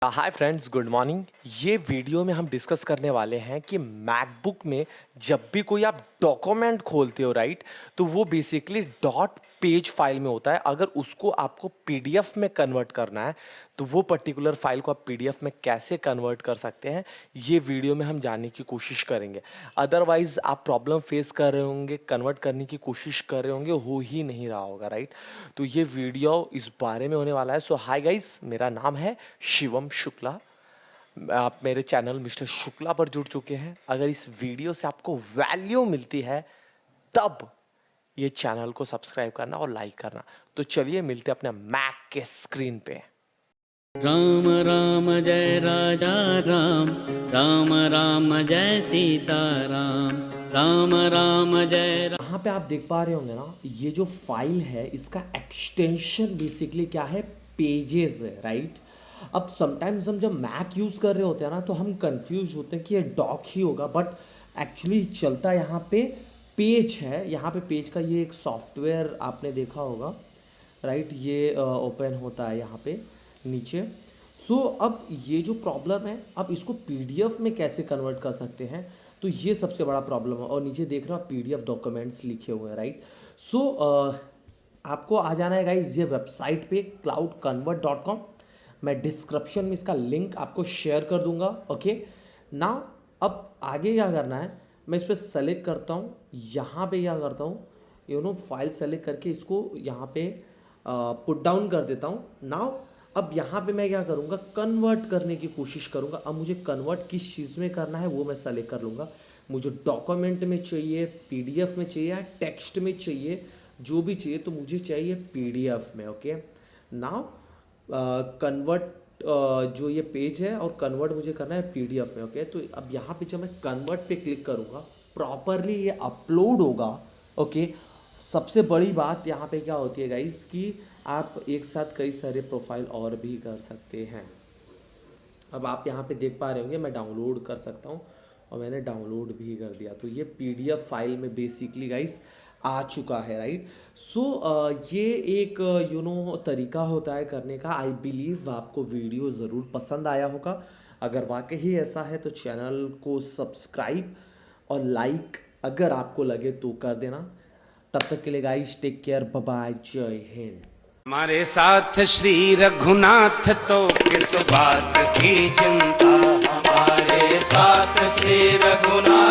Hi friends, good morning. ये video में हम डिस्कस करने वाले हैं कि मैकबुक में जब भी कोई आप डॉक्यूमेंट खोलते हो राइट, तो वो बेसिकली डॉट पेज फाइल में होता है। अगर उसको आपको पीडीएफ में कन्वर्ट करना है तो वो पर्टिकुलर फाइल को आप पीडीएफ में कैसे कन्वर्ट कर सकते हैं, ये वीडियो में हम जानने की कोशिश करेंगे। अदरवाइज आप प्रॉब्लम फेस कर रहे होंगे, कन्वर्ट करने की कोशिश कर रहे होंगे, हो ही नहीं रहा होगा राइट। तो ये वीडियो इस बारे में होने वाला है। सो हाय गाइस, मेरा नाम है शिवम शुक्ला। आप मेरे चैनल मिस्टर शुक्ला पर जुड़ चुके हैं। अगर इस वीडियो से आपको वैल्यू मिलती है तब ये चैनल को सब्सक्राइब करना और लाइक करना। तो चलिए मिलते हैं अपने मैक के स्क्रीन पे। राम राम जय राजा राम, राम राम जय सीता राम, राम राम जय यहाँ पे आप देख पा रहे होंगे ना, ये जो फाइल है इसका एक्सटेंशन बेसिकली क्या है, पेजेस है राइट। अब समटाइम्स हम जब मैक यूज़ कर रहे होते हैं ना तो हम कंफ्यूज होते हैं कि ये डॉक ही होगा, बट एक्चुअली चलता यहाँ पे पेज है। यहाँ पे पेज का ये एक सॉफ्टवेयर आपने देखा होगा राइट, ये ओपन होता है यहाँ पे नीचे। सो अब ये जो प्रॉब्लम है, अब इसको पीडीएफ में कैसे कन्वर्ट कर सकते हैं, तो ये सबसे बड़ा प्रॉब्लम है। और नीचे देख रहे हो आप पीडीएफ डॉक्यूमेंट्स लिखे हुए हैं राइट। सो आपको आ जाना है गाइज ये वेबसाइट पे cloudconvert.com। मैं डिस्क्रिप्शन में इसका लिंक आपको शेयर कर दूंगा। ओके नाउ अब आगे क्या करना है, मैं इस पर सेलेक्ट करता हूँ, यहाँ पे क्या करता हूँ फाइल सेलेक्ट करके इसको यहाँ पे पुट डाउन कर देता हूँ। नाउ अब यहाँ पे मैं क्या करूँगा, कन्वर्ट करने की कोशिश करूँगा। अब मुझे कन्वर्ट किस चीज़ में करना है वो मैं सेलेक्ट कर लूँगा। मुझे डॉक्यूमेंट में चाहिए, पीडीएफ में चाहिए या टेक्स्ट में चाहिए, जो भी चाहिए, तो मुझे चाहिए पीडीएफ में। ओके नाउ कन्वर्ट जो ये पेज है और कन्वर्ट मुझे करना है पीडीएफ में। ओके तो अब यहाँ पे जब मैं कन्वर्ट पे क्लिक करूँगा प्रॉपरली ये अपलोड होगा। ओके सबसे बड़ी बात यहाँ पे क्या होती है गाइस कि आप एक साथ कई सारे प्रोफाइल और भी कर सकते हैं। अब आप यहाँ पे देख पा रहे होंगे मैं डाउनलोड कर सकता हूँ और मैंने डाउनलोड भी कर दिया। तो ये पीडीएफ फाइल में बेसिकली गाइस आ चुका है राइट। सो ये एक तरीका होता है करने का। आई बिलीव आपको वीडियो ज़रूर पसंद आया होगा। अगर वाकई ऐसा है तो चैनल को सब्सक्राइब और लाइक अगर आपको लगे तो कर देना। तब तक के लिए guys take care, bye bye, जय हिंद। हमारे साथ श्री रघुनाथ तो किस बात की चिंता, हमारे साथ श्री रघुनाथ।